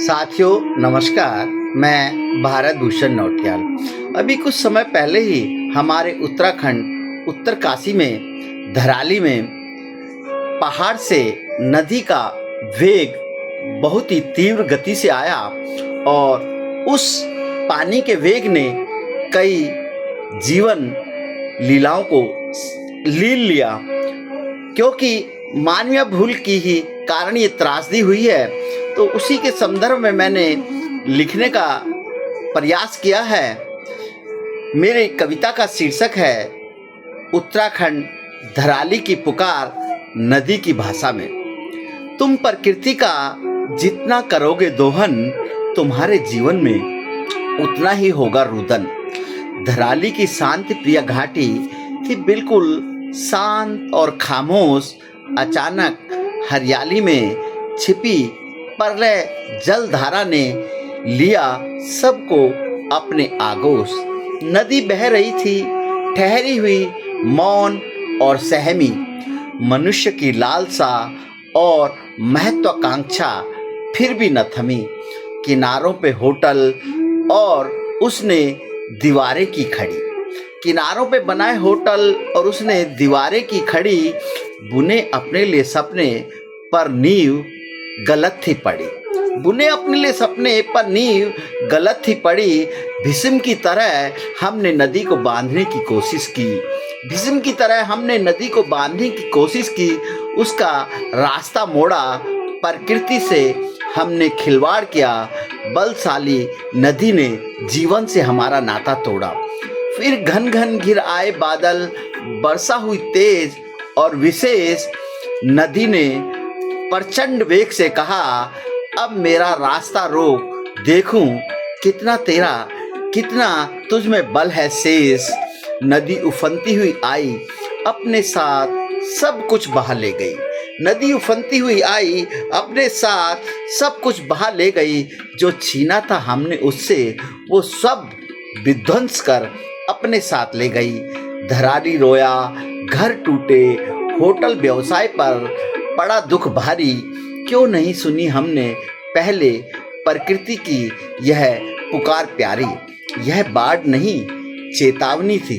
साथियों नमस्कार। मैं भारत भूषण नौटियाल। अभी कुछ समय पहले ही हमारे उत्तराखंड उत्तरकाशी में धराली में पहाड़ से नदी का वेग बहुत ही तीव्र गति से आया और उस पानी के वेग ने कई जीवन लीलाओं को लील लिया, क्योंकि मानवीय भूल की ही कारण ये त्रासदी हुई है। तो उसी के संदर्भ में मैंने लिखने का प्रयास किया है। मेरी कविता का शीर्षक है उत्तराखंड धराली की पुकार नदी की भाषा में। तुम प्रकृति का जितना करोगे दोहन, तुम्हारे जीवन में उतना ही होगा रुदन। धराली की शांति प्रिय घाटी थी बिल्कुल शांत और खामोश। अचानक हरियाली में छिपी प्रलय जलधारा ने लिया सबको अपने आगोश। नदी बह रही थी ठहरी हुई, मौन और सहमी। मनुष्य की लालसा और महत्वाकांक्षा फिर भी न थमी। किनारों पे होटल और उसने दीवारें की खड़ी। किनारों पे बनाए होटल और उसने दीवारें की खड़ी। बुने अपने लिए सपने पर नींव गलत थी पड़ी। बुने अपने लिए सपने पर नींव गलत थी पड़ी। भीष्म की तरह हमने नदी को बांधने की कोशिश की। भीष्म की तरह हमने नदी को बांधने की कोशिश की। उसका रास्ता मोड़ा, प्रकृति से हमने खिलवाड़ किया। बलशाली नदी ने जीवन से हमारा नाता तोड़ा। फिर घन घन घिर आए बादल, वर्षा हुई तेज और विशेष। नदी ने प्रचंड वेग से कहा, अब मेरा रास्ता रोक, देखूं कितना तुझ में बल है शेष। नदी उफनती हुई आई, अपने साथ सब कुछ बहा ले गई। नदी उफनती हुई आई, अपने साथ सब कुछ बहा ले गई। जो छीना था हमने उससे, वो सब विध्वंस कर अपने साथ ले गई। धराली रोया, घर टूटे, होटल व्यवसाय पर पड़ा दुख भारी। क्यों नहीं सुनी हमने पहले प्रकृति की यह पुकार प्यारी। यह बाढ़ नहीं चेतावनी थी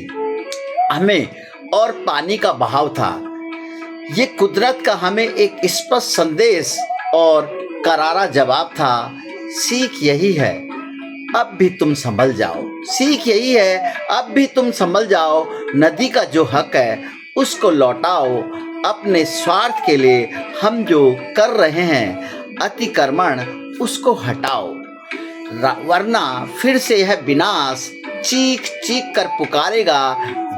हमें, और पानी का बहाव था। ये कुदरत का हमें एक स्पष्ट संदेश और करारा जवाब था। सीख यही है, अब भी तुम संभल जाओ। सीख यही है, अब भी तुम संभल जाओ। नदी का जो हक है उसको लौटाओ। अपने स्वार्थ के लिए हम जो कर रहे हैं अतिक्रमण, उसको हटाओ, वरना फिर से यह विनाश चीख चीख कर पुकारेगा।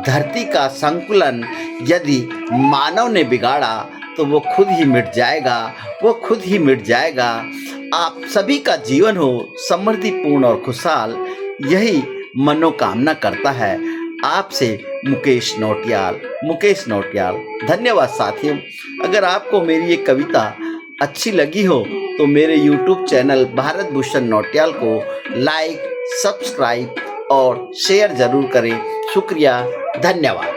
धरती का संकुलन यदि मानव ने बिगाड़ा तो वो खुद ही मिट जाएगा, वो खुद ही मिट जाएगा। आप सभी का जीवन हो समृद्धिपूर्ण और खुशहाल, यही मनोकामना करता है आपसे मुकेश नौटियाल। धन्यवाद साथियों। अगर आपको मेरी ये कविता अच्छी लगी हो तो मेरे YouTube चैनल भारत भूषण नौटियाल को लाइक, सब्सक्राइब और शेयर जरूर करें। शुक्रिया, धन्यवाद।